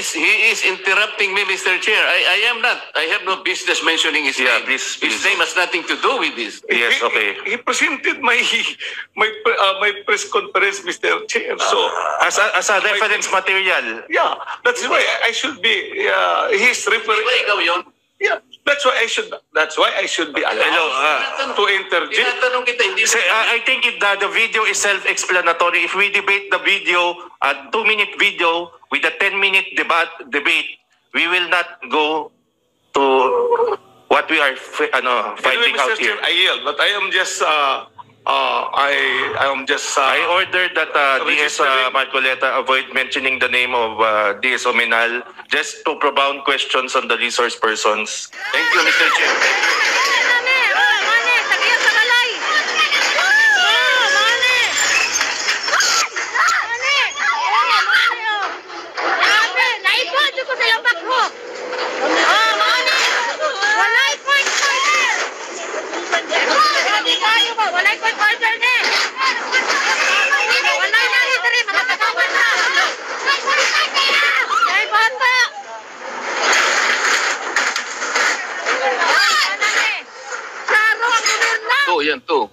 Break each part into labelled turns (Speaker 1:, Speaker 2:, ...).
Speaker 1: is interrupting me, Mr. Chair. I am not. I have no business mentioning his name.
Speaker 2: Please.
Speaker 1: His name has nothing to do with this.
Speaker 2: Yes, okay.
Speaker 3: He presented my press conference, Mr. Chair. So
Speaker 2: As a reference material.
Speaker 3: yeah, that's why I should be. He's referring.
Speaker 1: Ikaw yun?
Speaker 3: Yeah, that's why I should. That's why I should be allowed to interject.
Speaker 1: Tinatanong kita, hindi
Speaker 2: I think the video is self-explanatory. If we debate the video, a 2-minute video with a 10-minute debate, we will not go to what we are finding
Speaker 3: Anyway,
Speaker 2: out
Speaker 3: Mr.
Speaker 2: here.
Speaker 3: Chair, I yield, but I am just. I am just.
Speaker 2: I ordered that DS Marcoleta avoid mentioning the name of DS Ominal just to propound questions on the resource persons.
Speaker 1: Thank you, Mr. Chair. Yan to.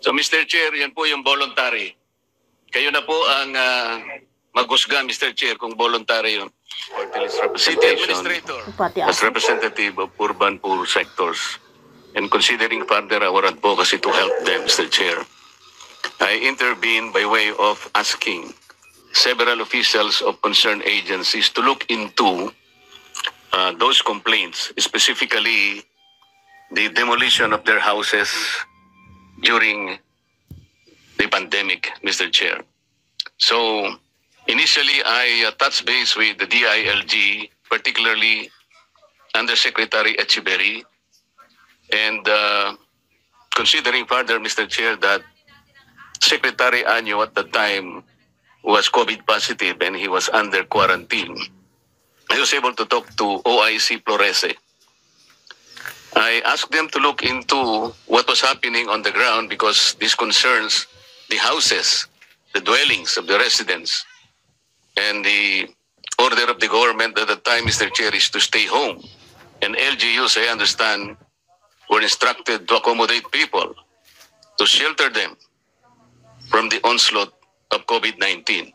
Speaker 1: So, Mr. Chair, yan po yung voluntary. Kayo na po ang maghusga, Mr. Chair, kung voluntary yun. City Administrator, as representative of urban poor sectors, and considering further our advocacy to help them, Mr. Chair, I intervene by way of asking several officials of concerned agencies to look into those complaints, specifically the demolition of their houses during the pandemic, Mr. Chair. So, initially, I touched base with the DILG, particularly Undersecretary Echeverry, and considering further, Mr. Chair, that Secretary Anyo at the time was COVID positive and he was under quarantine, I was able to talk to OIC Florese. I asked them to look into what was happening on the ground because this concerns the houses, the dwellings of the residents, and the order of the government at the time, Mr. Chair, is to stay home. And LGUs, I understand, were instructed to accommodate people, to shelter them from the onslaught of COVID-19.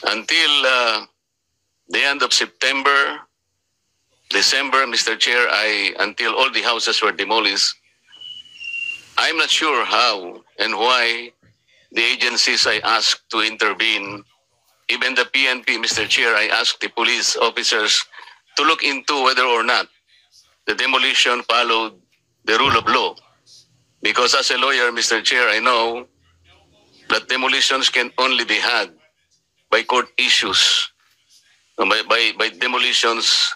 Speaker 1: Until the end of September, December, Mr. Chair, until all the houses were demolished, I'm not sure how and why the agencies I asked to intervene, even the PNP, Mr. Chair, I asked the police officers to look into whether or not the demolition followed the rule of law. Because as a lawyer, Mr. Chair, I know that demolitions can only be had by court issues, by demolitions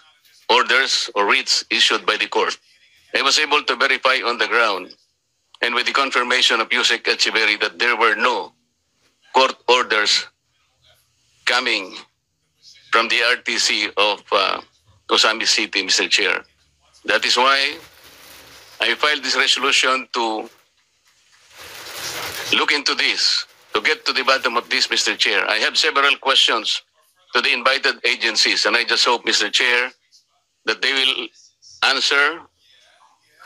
Speaker 1: orders or writs issued by the court. I was able to verify on the ground and with the confirmation of Yusek Echeverry that there were no court orders coming from the RTC of Osami City, Mr. Chair. That is why I filed this resolution to look into this, to get to the bottom of this, Mr. Chair. I have several questions to the invited agencies, and I just hope, Mr. Chair, that they will answer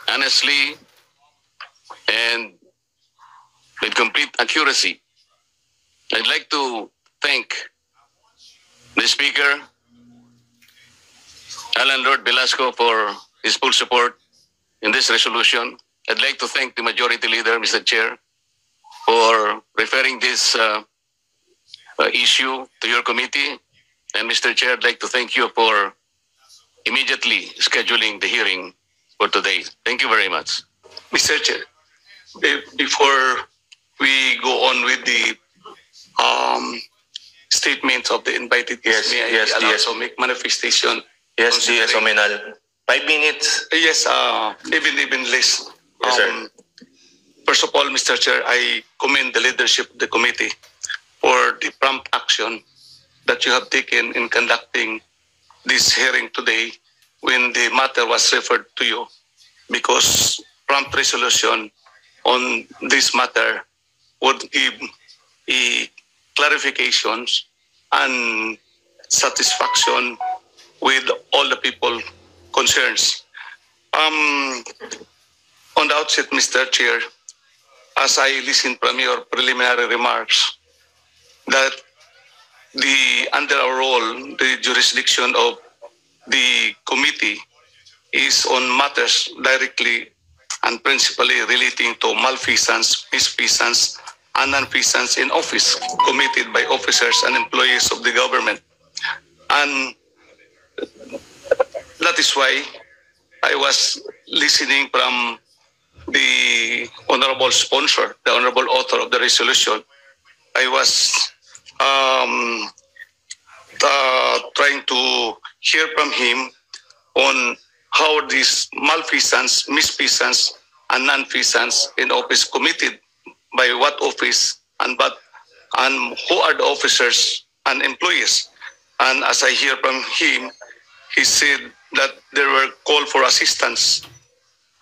Speaker 1: honestly and with complete accuracy. I'd like to thank the Speaker, Alan Lord Velasco, for his full support in this resolution. I'd like to thank the Majority Leader, Mr. Chair, for referring this issue to your committee. And Mr. Chair, I'd like to thank you for immediately scheduling the hearing for today. Thank you very much.
Speaker 3: Mr. Chair, before we go on with the statements of the invited guests, may I also make manifestation?
Speaker 2: Yes, DS Ominal. 5 minutes.
Speaker 3: Yes, even less.
Speaker 2: Yes, sir.
Speaker 3: First of all, Mr. Chair, I commend the leadership of the committee for the prompt action that you have taken in conducting this hearing today when the matter was referred to you, because prompt resolution on this matter would give clarifications and satisfaction with all the people concerns. On the outset, Mr. Chair, as I listened from your preliminary remarks, that under our role, the jurisdiction of the committee is on matters directly and principally relating to malfeasance, misfeasance, and nonfeasance in office committed by officers and employees of the government. And that is why I was listening from the honorable sponsor, the honorable author of the resolution. I was trying to hear from him on how this malfeasance, misfeasance, and nonfeasance in office committed by what office and who are the officers and employees. And as I hear from him, he said that there were calls for assistance,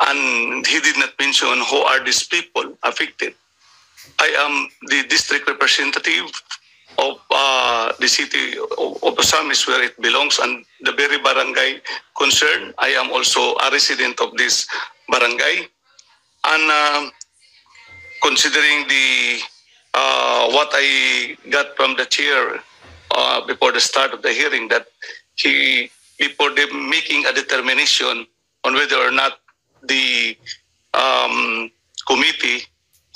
Speaker 3: and he did not mention who are these people affected. I am the district representative of the city of Osamis, where it belongs, and the very barangay concerned. I am also a resident of this barangay. And considering the what I got from the chair before the start of the hearing, that before them making a determination on whether or not the committee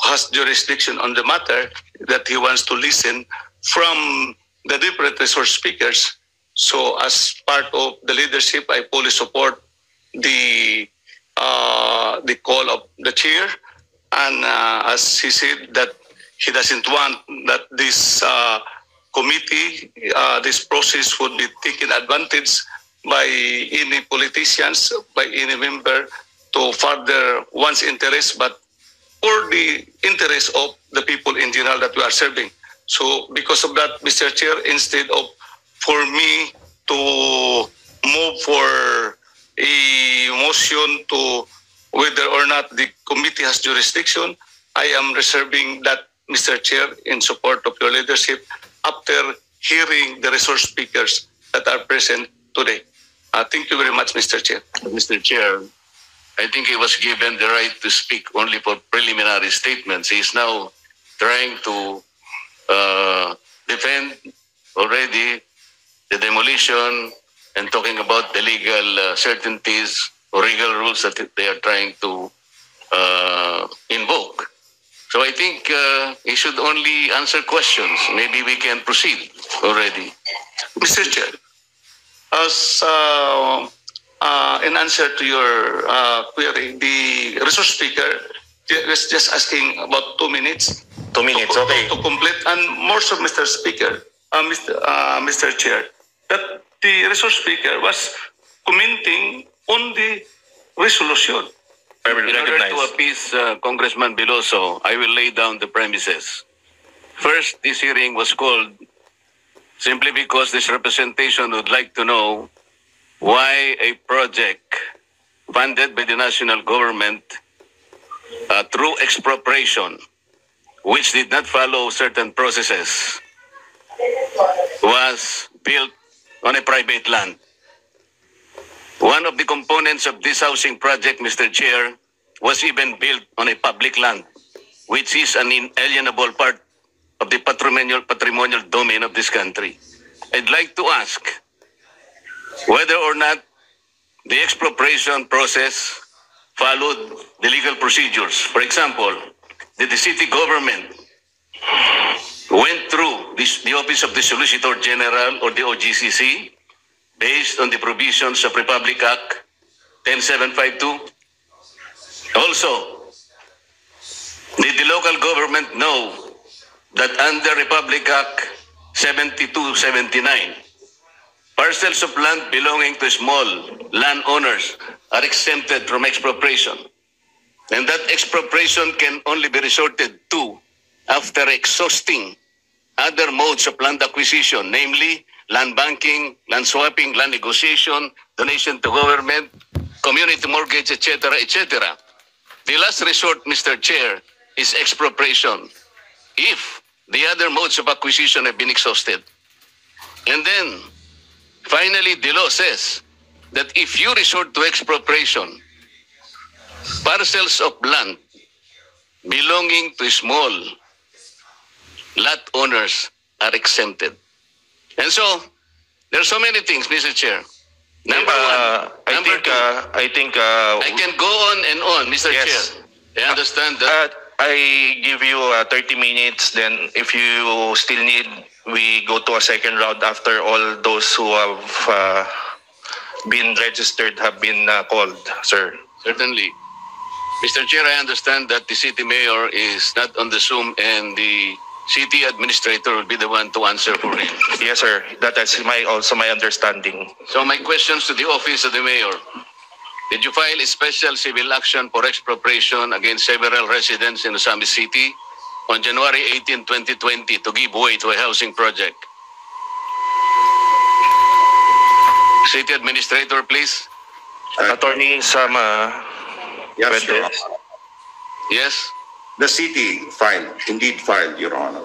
Speaker 3: has jurisdiction on the matter, that he wants to listen from the different resource speakers. So as part of the leadership, I fully support the call of the chair. And as he said, that he doesn't want that this committee, this process would be taken advantage by any politicians, by any member to further one's interest, but for the interest of the people in general that we are serving. So because of that, Mr. Chair, instead of for me to move for a motion to whether or not the committee has jurisdiction, I am reserving that, Mr. Chair, in support of your leadership after hearing the resource speakers that are present today. Thank you very much, Mr. Chair.
Speaker 1: Mr. Chair, I think he was given the right to speak only for preliminary statements. He is now trying to defend already the demolition and talking about the legal certainties or legal rules that they are trying to invoke. So I think he should only answer questions. Maybe we can proceed already.
Speaker 3: Mr. Chair, as in answer to your query, the resource speaker was just asking about 2 minutes.
Speaker 2: 2 minutes, okay.
Speaker 3: To complete, and more so, Mr. Speaker, Mr. Chair, that the resource speaker was commenting on the resolution.
Speaker 1: In order to appease Congressman Biloso, I will lay down the premises. First, this hearing was called simply because this representation would like to know why a project funded by the national government through expropriation, which did not follow certain processes, was built on a private land. One of the components of this housing project, Mr. Chair, was even built on a public land, which is an inalienable part of the patrimonial domain of this country. I'd like to ask whether or not the expropriation process followed the legal procedures. For example, did the city government went through the Office of the Solicitor General or the OGCC based on the provisions of Republic Act 10752? Also, did the local government know that under Republic Act 7279, parcels of land belonging to small landowners are exempted from expropriation, and that expropriation can only be resorted to after exhausting other modes of land acquisition, namely land banking, land swapping, land negotiation, donation to government, community mortgage, etc., etc. The last resort, Mr. Chair, is expropriation if the other modes of acquisition have been exhausted. And then, finally, the law says that if you resort to expropriation, parcels of land belonging to small lot owners are exempted. And so, there are so many things, Mr. Chair. Number one.
Speaker 2: I
Speaker 1: can go on and on, Mr.
Speaker 2: Yes.
Speaker 1: Chair. I understand that.
Speaker 2: I give you 30 minutes. Then, if you still need, we go to a second round after all those who have been registered have been called, sir.
Speaker 1: Certainly. Mr. Chair, I understand that the city mayor is not on the Zoom and the city administrator will be the one to answer for him.
Speaker 2: Yes, sir. That is also my understanding.
Speaker 1: So my questions to the office of the mayor. Did you file a special civil action for expropriation against several residents in Osamis City on January 18, 2020 to give way to a housing project? City administrator, please.
Speaker 2: Attorney Sama.
Speaker 4: Yes, Your Honor.
Speaker 1: Yes?
Speaker 4: The city indeed filed, Your Honor.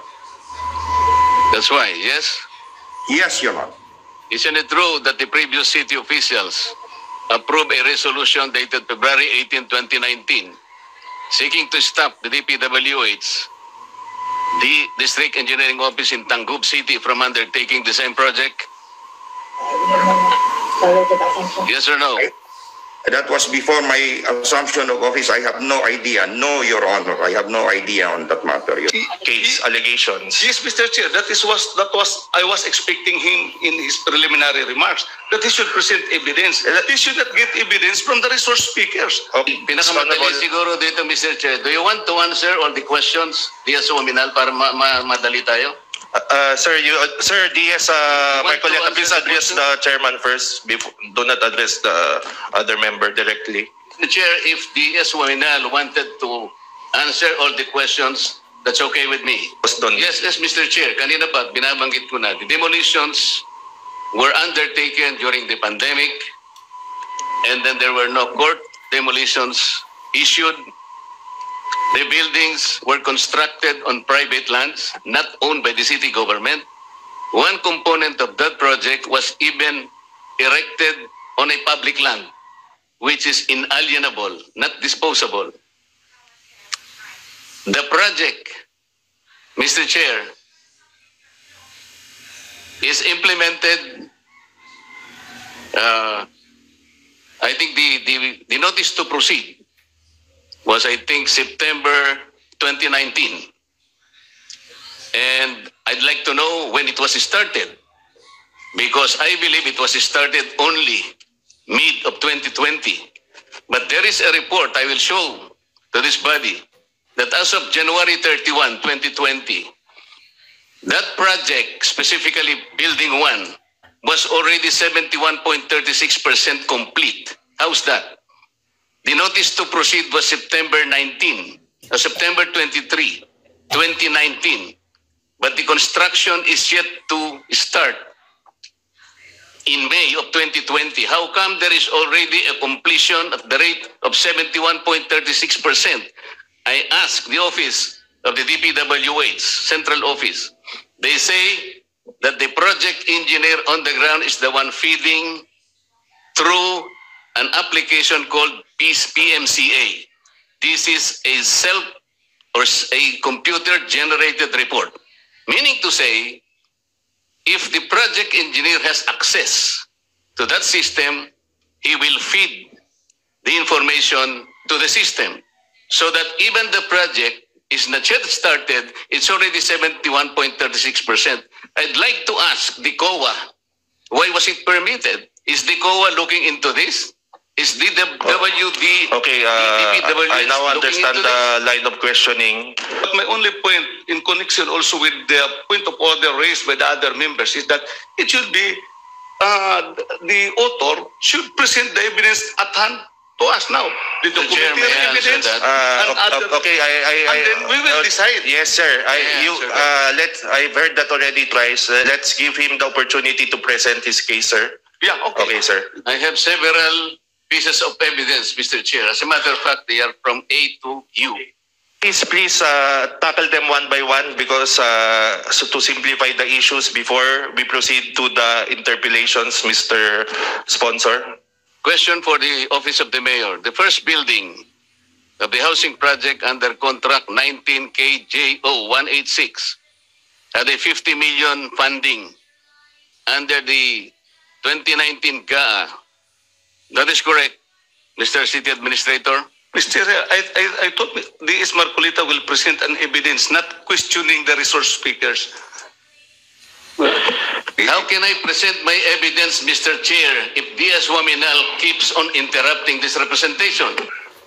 Speaker 1: That's why, yes?
Speaker 4: Yes, Your Honor.
Speaker 1: Isn't it true that the previous city officials approved a resolution dated February 18, 2019, seeking to stop the DPWH, the District Engineering Office in Tangub City, from undertaking the same project? Yes or no?
Speaker 4: That was before my assumption of office. I have no idea. No, Your Honor. I have no idea on that matter.
Speaker 2: Case allegations.
Speaker 3: Yes, Mr. Chair, that was I was expecting him in his preliminary remarks that he should present evidence. He should not get evidence from the resource speakers.
Speaker 1: Pinakamadali siguro dito, Mr. Chair. Do you want to answer all the questions, Diaz Oaminal, para madali tayo?
Speaker 2: Sir, DS Marcoleta, please address the chairman first. Do not address the other member directly.
Speaker 1: Mr. Chair, if DS Oaminal wanted to answer all the questions, that's okay with me. Yes, Mr. Chair. Kanina pa, binabanggit ko na. The demolitions were undertaken during the pandemic, and then there were no court demolitions issued. The buildings were constructed on private lands, not owned by the city government. One component of that project was even erected on a public land, which is inalienable, not disposable. The project, Mr. Chair, is implemented, I think the notice to proceed was, I think, September 2019. And I'd like to know when it was started, because I believe it was started only mid of 2020. But there is a report I will show to this body that as of January 31, 2020, that project, specifically Building 1, was already 71.36% complete. How's that? The notice to proceed was September 23, 2019. But the construction is yet to start in May of 2020. How come there is already a completion at the rate of 71.36%? I asked the office of the DPWH, central office. They say that the project engineer on the ground is the one feeding through an application called PMCA. This is a computer-generated report. Meaning to say, if the project engineer has access to that system, he will feed the information to the system so that even the project is not yet started, it's already 71.36%. I'd like to ask the COA, why was it permitted? Is the COA looking into this? Is the WD...
Speaker 2: Okay, I now understand the line of questioning.
Speaker 3: But my only point in connection also with the point of order raised by the other members is that it should be the author should present the evidence at hand to us now. The documentary evidence and other...
Speaker 2: Okay,
Speaker 3: and then we will decide.
Speaker 2: Yes, sir. I've heard that already twice. Let's give him the opportunity to present his case, sir.
Speaker 3: Yeah, okay.
Speaker 2: Okay, sir.
Speaker 1: I have several pieces of evidence, Mr. Chair. As a matter of fact, they are from A to U.
Speaker 2: Please tackle them one by one because so to simplify the issues before we proceed to the interpellations, Mr. Sponsor.
Speaker 1: Question for the Office of the Mayor. The first building of the housing project under contract 19KJO186 had a 50 million funding under the 2019 GAA. That is correct, Mr. City Administrator.
Speaker 3: Mr. I thought DS Marcoleta will present an evidence, not questioning the resource speakers.
Speaker 1: How can I present my evidence, Mr. Chair, if DS Waminal keeps on interrupting this representation?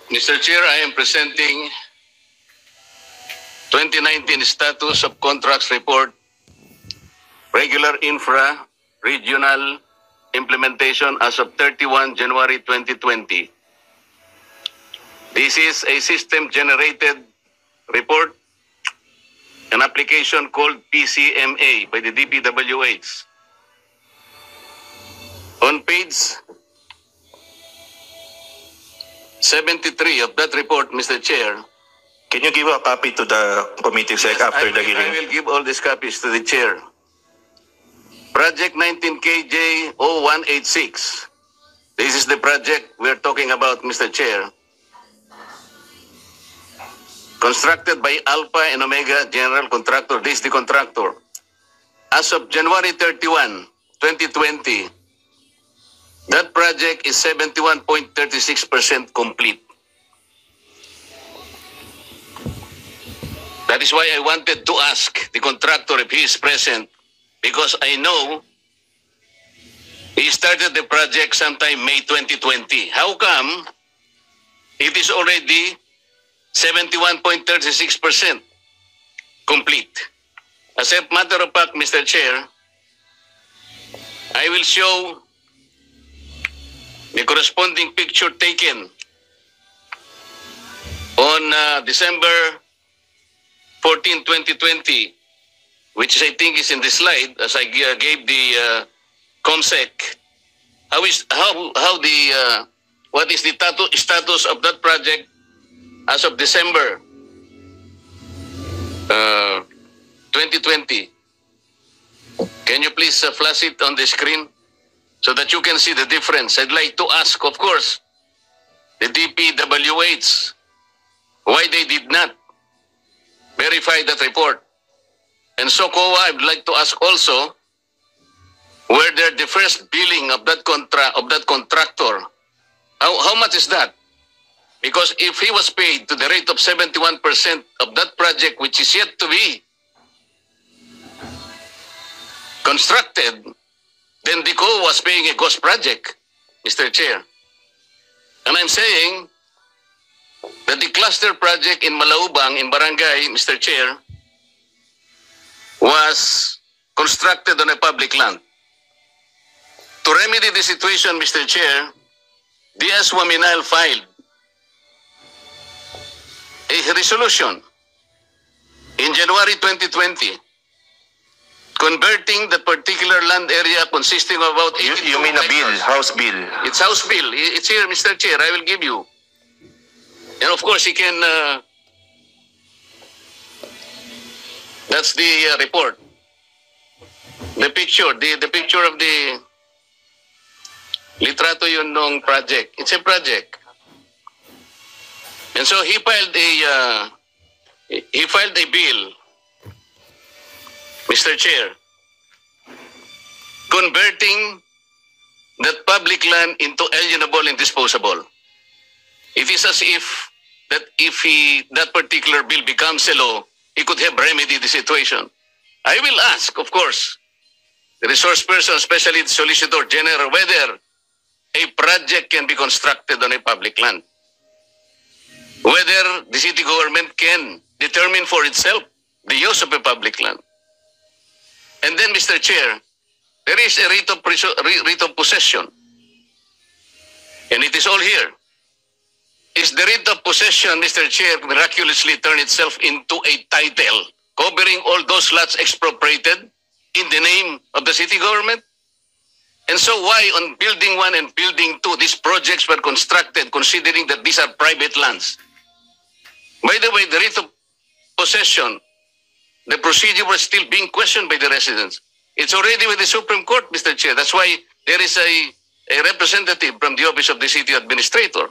Speaker 1: Mr. Chair, I am presenting 2019 status of contracts report, regular infra, regional implementation as of 31 January 2020. This is a system-generated report, an application called PCMA by the DPWH. On page 73 of that report, Mr. Chair,
Speaker 2: Can you give a copy to the committee sec after the hearing?
Speaker 1: I will give all these copies to the chair. Project 19KJ0186. This is the project we're talking about, Mr. Chair. Constructed by Alpha and Omega General Contractor. This is the contractor. As of January 31, 2020, that project is 71.36% complete. That is why I wanted to ask the contractor if he is present, because I know he started the project sometime May 2020. How come it is already 71.36% complete? As a matter of fact, Mr. Chair, I will show the corresponding picture taken on December 14, 2020, which I think is in the slide, as I gave the COMSEC. What is the status of that project as of December 2020? Can you please flash it on the screen so that you can see the difference? I'd like to ask, of course, the DPWH why they did not verify that report. And so, COA, I'd like to ask also whether the first billing of that contractor, how much is that? Because if he was paid to the rate of 71% of that project, which is yet to be constructed, then the COA was paying a ghost project, Mr. Chair. And I'm saying that the cluster project in Malaubang, in Barangay, Mr. Chair, was constructed on a public land. To remedy the situation, Mr. Chair, DS Waminal filed a resolution in January 2020 converting the particular land area consisting of about 82
Speaker 2: You mean a bill,
Speaker 1: hectares.
Speaker 2: House bill?
Speaker 1: It's House bill. It's here, Mr. Chair. I will give you. And of course, he can... that's the report. The picture. The picture of the... Litrato yun nung project. It's a project. And so he filed a bill, Mr. Chair, converting that public land into alienable and disposable. It is as if that if that particular bill becomes a law, he could have remedied the situation. I will ask, of course, the resource person, especially the Solicitor General, whether a project can be constructed on a public land. Whether the city government can determine for itself the use of a public land. And then, Mr. Chair, there is a writ of possession. And it is all here. Is the writ of possession, Mr. Chair, miraculously turn itself into a title covering all those lots expropriated in the name of the city government? And so why on Building 1 and Building 2, these projects were constructed considering that these are private lands? By the way, the writ of possession, the procedure was still being questioned by the residents. It's already with the Supreme Court, Mr. Chair. That's why there is a representative from the Office of the City Administrator.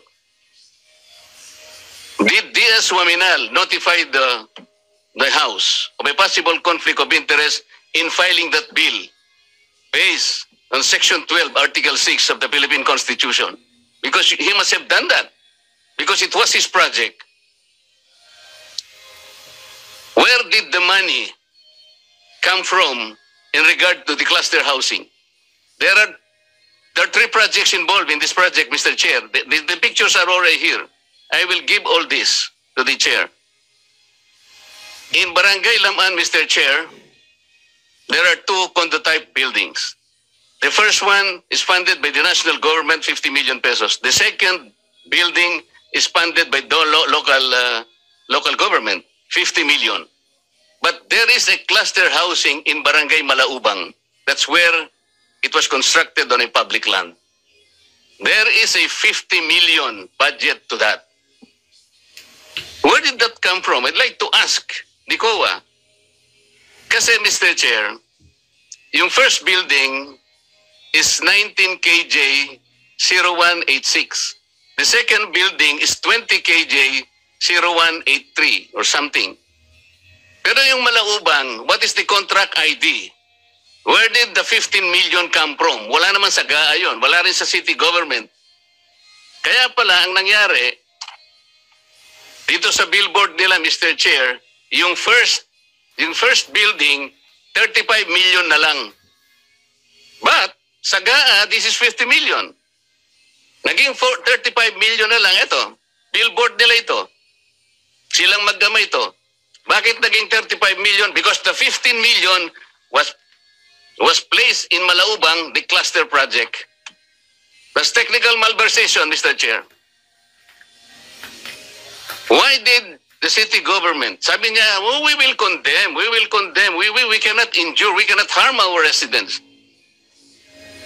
Speaker 1: Did DS Waminal notify the House of a possible conflict of interest in filing that bill based on Section 12, Article 6 of the Philippine Constitution? Because he must have done that. Because it was his project. Where did the money come from in regard to the cluster housing? There are 3 projects involved in this project, Mr. Chair. The pictures are already here. I will give all this to the Chair. In Barangay Laman, Mr. Chair, there are 2 condo-type buildings. The first one is funded by the national government, 50 million pesos. The second building is funded by the local government, 50 million. But there is a cluster housing in Barangay Malaubang. That's where it was constructed on a public land. There is a 50 million budget to that. Where did that come from? I'd like to ask the COA. Kasi, Mr. Chair, yung first building is 19 KJ 0186. The second building is 20 KJ 0183 or something. Pero yung Malaubang, what is the contract ID? Where did the 15 million come from? Wala naman sa GAA yun. Wala rin sa city government. Kaya pala ang nangyari, dito sa billboard nila, Mr. Chair, yung first building, 35 million na lang. But sa GAA, this is 50 million. Naging 35 million na lang ito. Billboard nila ito. Silang maggamay ito. Bakit naging 35 million? Because the 15 million was placed in Malaubang, the cluster project. That's technical malversation, Mr. Chair. Why did the city government, sabi niya, oh, we will condemn, we cannot injure, we cannot harm our residents.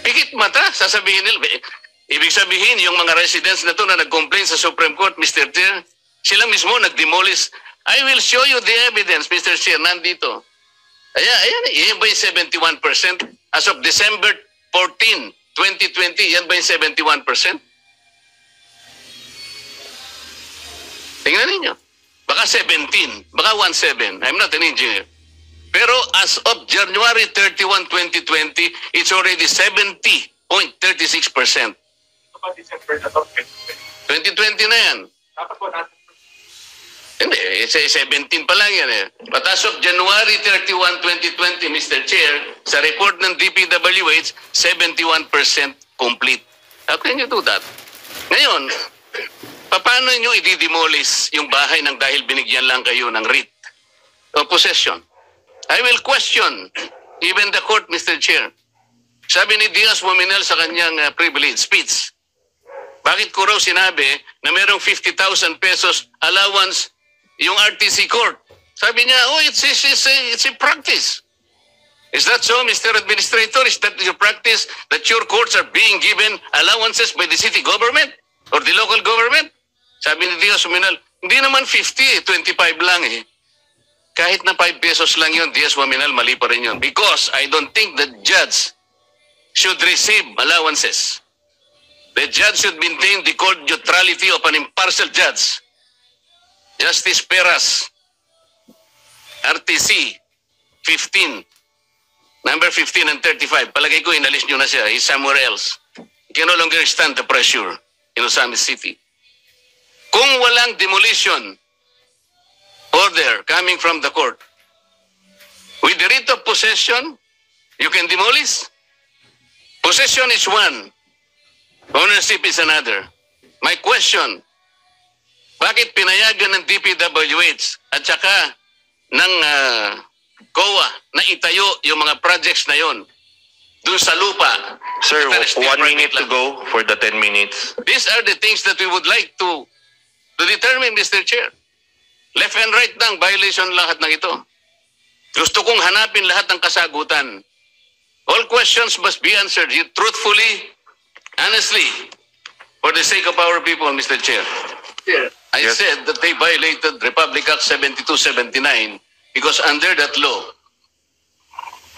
Speaker 1: Pikit mata, sasabihin nila. Ibig sabihin, yung mga residents na to na nag-complain sa Supreme Court, Mr. Chair, sila mismo nag-demolish. I will show you the evidence, Mr. Chair, nandito. Ayan ba yung 71%? As of December 14, 2020, yan ba yung 71%? Tingnan ninyo. Baka 17, baka 17. I'm not an engineer. Pero as of January 31, 2020, it's already 70.36%. 2020 na yan. Hindi, 17 pa lang yan eh. But as of January 31, 2020, Mr. Chair, sa report ng DPWH, 71% complete. How can you do that? Ngayon, paano nyo i-demolish yung bahay ng dahil binigyan lang kayo ng writ o possession? I will question even the court, Mr. Chair. Sabi ni Diaz Waminal sa kanyang privilege speech, bakit ko raw sinabi na merong 50,000 pesos allowance yung RTC court? Sabi niya, oh, it's a practice. Is that so, Mr. Administrator? Is that your practice that your courts are being given allowances by the city government or the local government? Sabi ni Diaz Waminal, hindi naman 50, 25 lang eh. Kahit na 5 pesos lang yun, Diaz Waminal, mali pa rin yun. Because I don't think the judge should receive allowances. The judge should maintain the court neutrality of an impartial judge. Justice Peras, RTC 15, number 15 and 35. Palagay ko, inalis nyo na siya. He's somewhere else. He can no longer stand the pressure in Osamis City. Kung walang demolition order coming from the court, with the writ of possession, you can demolish. Possession is one, ownership is another. My question, bakit pinayagan ng DPWH at saka ng COA na itayo yung mga projects na yon dun sa lupa?
Speaker 2: Sir, 1 minute to go for the 10 minutes.
Speaker 1: These are the things that we would like to determine, Mr. Chair. Left and right lang, violation lahat ng ito. Gusto kong hanapin lahat ng kasagutan. All questions must be answered truthfully, honestly, for the sake of our people, Mr. Chair. I said that they violated Republic Act 7279 because under that law,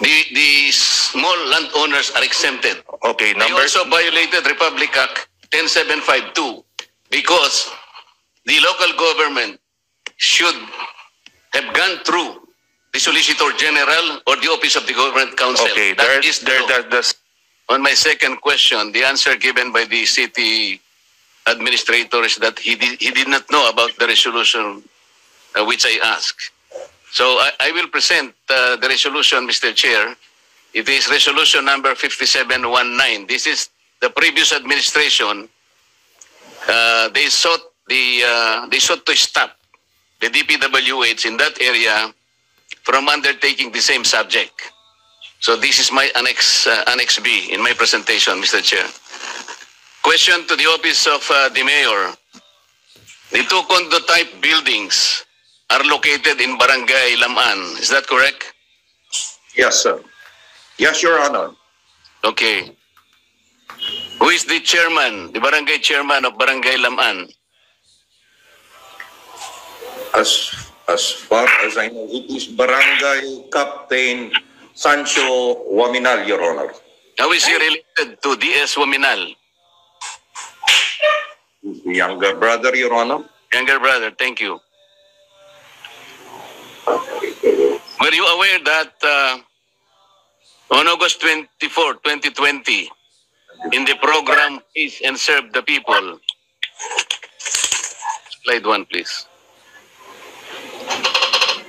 Speaker 1: the small landowners are exempted.
Speaker 2: Okay,
Speaker 1: They also violated Republic Act 10752 because the local government should have gone through the Solicitor General or the Office of the Government Council.
Speaker 2: Okay,
Speaker 1: On my second question, the answer given by the city administrator is that he did not know about the resolution which I asked. So I will present the resolution, Mr. Chair. It is resolution number 5719. This is the previous administration. They sought to stop the DPWH in that area from undertaking the same subject. So this is my Annex B in my presentation, Mr. Chair. Question to the office of the mayor. The two condo-type buildings are located in Barangay Laman. Is that correct?
Speaker 4: Yes, sir. Yes, Your Honor.
Speaker 1: Okay. Who is the chairman, the barangay chairman of Barangay Laman?
Speaker 4: As far as I know, it is Barangay Captain Sancho Waminal, Your Honor.
Speaker 1: How is he related to DS Waminal?
Speaker 4: The younger brother, Your Honor.
Speaker 1: Younger brother, thank you. Were you aware that on August 24, 2020, in the program Peace and Serve the People, slide 1 please,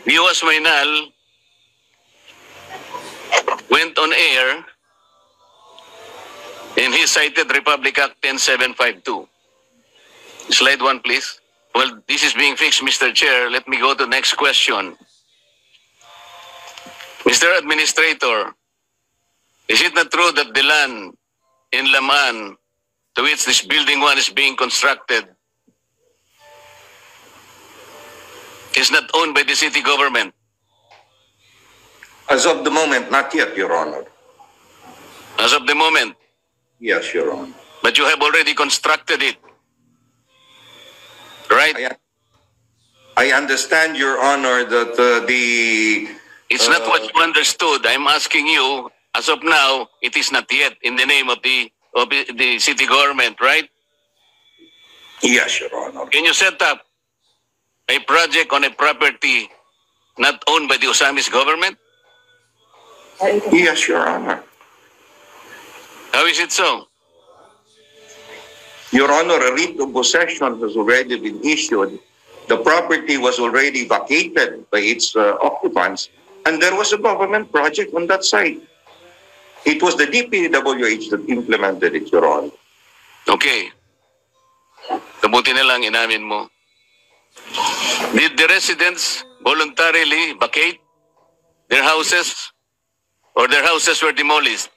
Speaker 1: DS Waminal went on air and he cited Republic Act 10752. Slide 1 please. Well, this is being fixed, Mr. Chair. Let me go to the next question. Mr. Administrator, is it not true that the land in Laman to which this building 1 is being constructed is not owned by the city government?
Speaker 4: As of the moment, not yet, Your Honor.
Speaker 1: As of the moment?
Speaker 4: Yes, Your Honor.
Speaker 1: But you have already constructed it, right?
Speaker 4: I understand, Your Honor, that
Speaker 1: It's not what you understood. I'm asking you, as of now, it is not yet in the name of the city government, right?
Speaker 4: Yes, Your Honor.
Speaker 1: Can you set up a project on a property not owned by the Osamis government?
Speaker 4: Yes, Your Honor.
Speaker 1: How is it so?
Speaker 4: Your Honor, a writ of possession has already been issued. The property was already vacated by its occupants, and there was a government project on that site. It was the DPWH that implemented it, Your Honor.
Speaker 1: Okay. Kabuti na lang inamin mo. Did the residents voluntarily vacate their houses or their houses were demolished?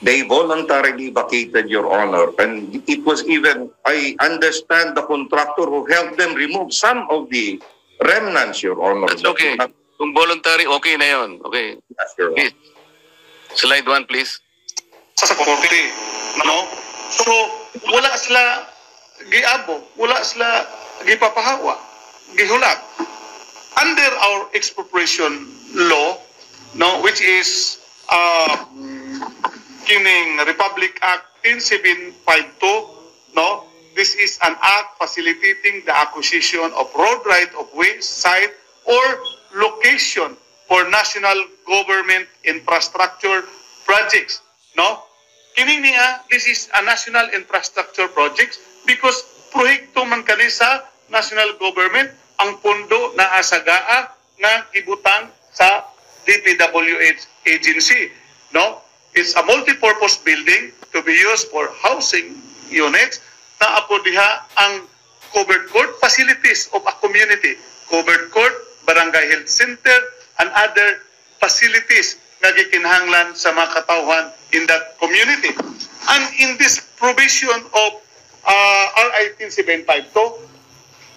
Speaker 4: They voluntarily vacated, Your Honor, and it was even, I understand, the contractor who helped them remove some of the remnants, Your Honor.
Speaker 1: That's okay. Kung voluntary, okay na yun. Okay.
Speaker 4: Yes, Your Honor.
Speaker 1: Please. Slide 1, please.
Speaker 5: Sa korte, no? So, wala sila giabo, wala sila gipapahawa, gihulag. Under our expropriation law, no, which is kining Republic Act 10752, no, this is an act facilitating the acquisition of road right of way, site, or location for national government infrastructure projects, no? Kining niya, this is a national infrastructure project because proyekto man kani sa national government ang pondo na asagaa nga gibutang sa DPWH agency. No? It's a multi-purpose building to be used for housing units na apo diha ang covered court facilities of a community. Covered court, barangay health center, and other facilities nga gikinahanglan sa mga katawhan in that community. And in this provision of R 18752,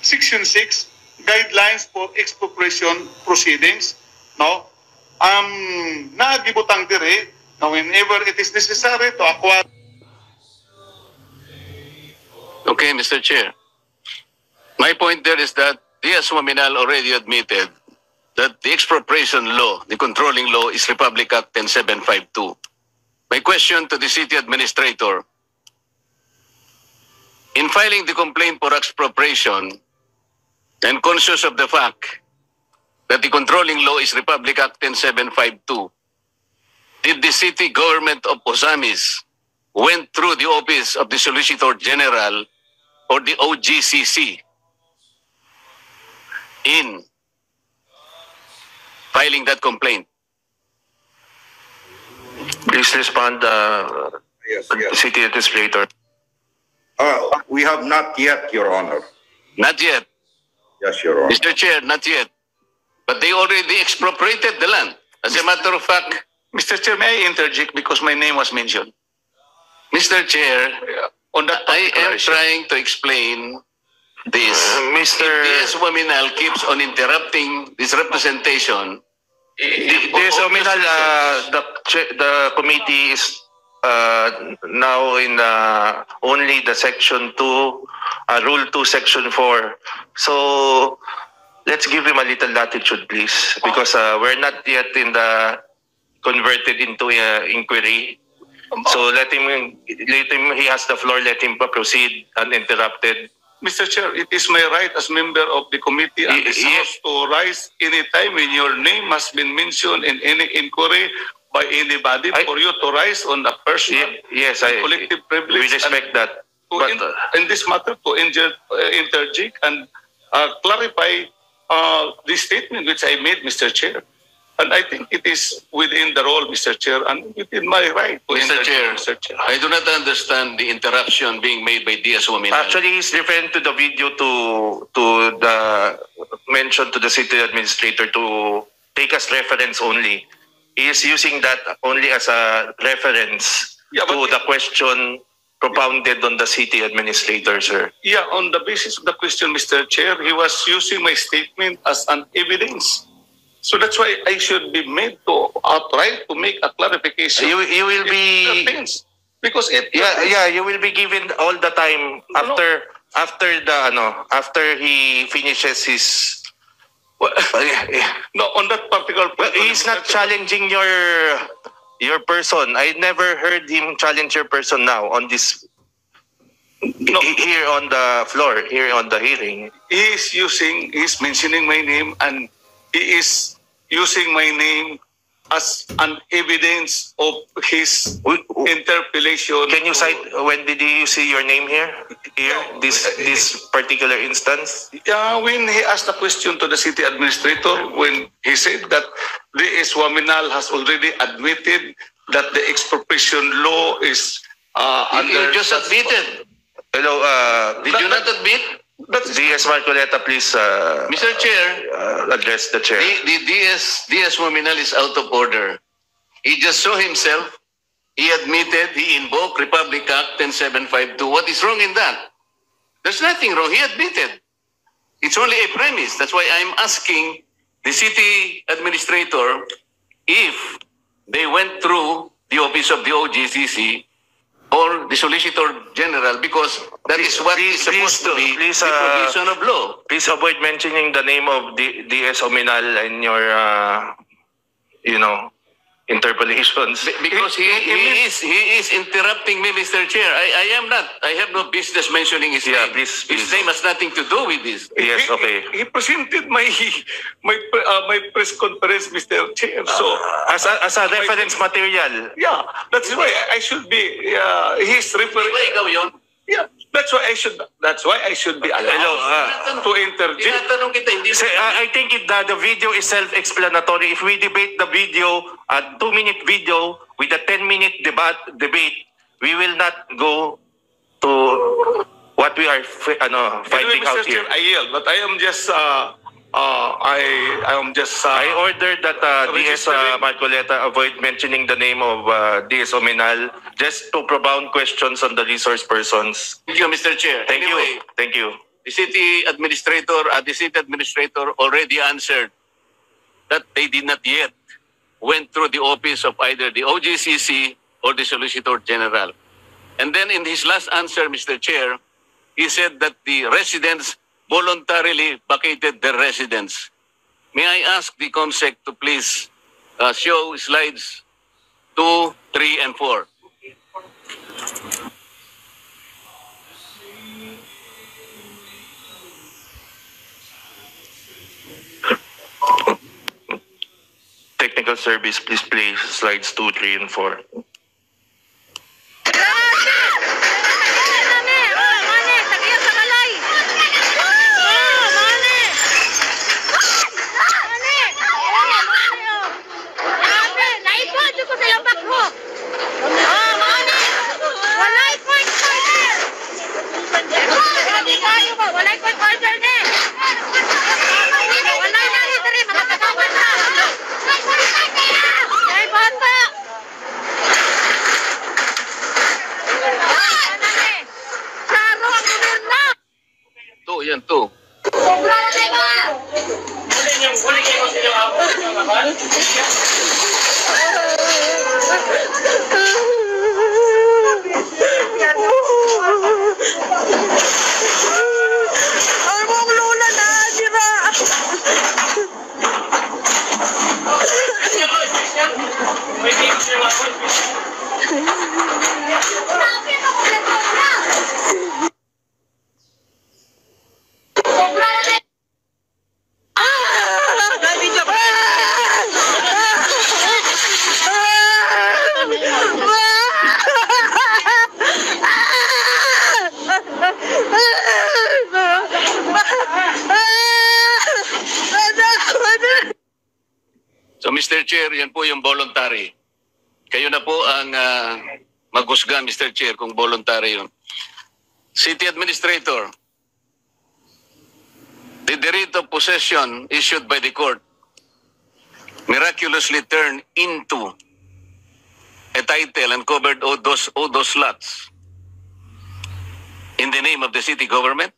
Speaker 5: Section 6, guidelines for expropriation proceedings, no? Nagibutang dire na whenever it is necessary to acquire.
Speaker 1: Okay, Mr. Chair. My point there is that D.S. Waminal already admitted that the expropriation law, the controlling law, is Republic Act 10752. My question to the city administrator, in filing the complaint for expropriation and conscious of the fact that the controlling law is Republic Act 10752, did the city government of Osamis went through the office of the Solicitor General or the OGCC in filing that complaint?
Speaker 2: Please respond, City Administrator.
Speaker 4: We have not yet, Your Honor.
Speaker 1: Not yet.
Speaker 4: Yes, Your Honor.
Speaker 1: Mr. Chair, not yet. But they already expropriated the land. As a matter of fact,
Speaker 3: Mr. Chair, may I interject because my name was mentioned?
Speaker 1: Mr. Chair,
Speaker 3: On that
Speaker 1: I am
Speaker 3: issue.
Speaker 1: trying to explain this.
Speaker 2: Mr.
Speaker 1: D.S. Waminal keeps on interrupting this representation.
Speaker 2: DS Ominal, the committee is now in only the Section 2, Rule 2, Section 4. So let's give him a little latitude, please, because we're not yet in the converted into inquiry. So let him, he has the floor, let him proceed uninterrupted.
Speaker 3: Mr. Chair, it is my right as member of the committee and this House to rise any time when your name has been mentioned in any inquiry by anybody for you to rise on a personal
Speaker 2: Yes,
Speaker 3: collective privilege.
Speaker 2: we respect that. But
Speaker 3: In this matter, to interject and clarify the statement which I made, Mr. Chair. And I think it is within the role, Mr. Chair, and within my right to
Speaker 1: Mr. Chair,
Speaker 3: Mr. Chair.
Speaker 1: I do not understand the interruption being made by D.S. Waminal.
Speaker 2: actually, he's referring to the video to the mention to the city administrator to take as reference only. He is using that only as a reference to the question propounded on the city administrator, sir.
Speaker 3: Yeah, on the basis of the question, Mr. Chair, he was using my statement as an evidence. So that's why I should be made to try to make a clarification.
Speaker 2: You will be
Speaker 3: because it
Speaker 2: you will be given all the time after he finishes his.
Speaker 3: no, on that particular
Speaker 2: Well, he's not challenging your person. I never heard him challenge your person now on this.
Speaker 3: No.
Speaker 2: Here on the floor, here on the hearing.
Speaker 3: He's mentioning my name, and he is using my name as an evidence of his interpellation.
Speaker 2: Can you cite when did you see your name here? Here, this particular instance?
Speaker 3: When he asked the question to the city administrator, when he said that D.S. Waminal has already admitted that the expropriation law is
Speaker 1: You just admitted.
Speaker 2: Hello,
Speaker 1: Did you not admit?
Speaker 2: DS Marcoleta, please
Speaker 1: Mr. Chair,
Speaker 2: address the chair.
Speaker 1: the DS Waminal is out of order. He just saw himself. He admitted, he invoked Republic Act 10752. What is wrong in that? There's nothing wrong. He admitted. It's only a premise. That's why I'm asking the city administrator if they went through the office of the OGCC or the Solicitor General, because that is what is supposed to be the provision of law.
Speaker 2: Please avoid mentioning the name of DS Ominal in your, interpolations.
Speaker 1: Because he is interrupting me, Mr. Chair. I am not. I have no business mentioning his name.
Speaker 2: Please.
Speaker 1: His name has nothing to do with this.
Speaker 2: Yes, okay.
Speaker 3: He presented my press conference, Mr. Chair. So
Speaker 2: As a reference material.
Speaker 3: yeah, that's why I should be. He's referring.
Speaker 1: Di ba ikaw yun?
Speaker 3: Yeah, That's why I should be allowed to interject.
Speaker 1: Tinatanong kita, hindi
Speaker 2: I think the video is self-explanatory. If we debate the video, a 2-minute video with a 10-minute debate, we will not go to what we are finding
Speaker 3: Anyway,
Speaker 2: out
Speaker 3: Mr.
Speaker 2: here.
Speaker 3: Chair, I yield, but I am just
Speaker 2: I ordered that DS Marcoleta avoid mentioning the name of DS Ominal just to propound questions on the resource persons.
Speaker 1: Thank you, Mr. Chair.
Speaker 2: Thank
Speaker 1: Anyway,
Speaker 2: you. Thank you.
Speaker 1: the city administrator already answered that they did not yet went through the office of either the OGCC or the Solicitor General. And then in his last answer, Mr. Chair, he said that the residents voluntarily vacated their residence. May I ask the COMSEC to please show slides 2, 3, and 4.
Speaker 2: Technical service, please play slides 2, 3, and 4.
Speaker 1: Yan to. So Mr. Chair, yan po yung voluntary. Kayo na po ang maghusga, Mr. Chair, kung voluntary yun. City Administrator, the writ of possession issued by the court miraculously turned into a title and covered all those lots in the name of the city government?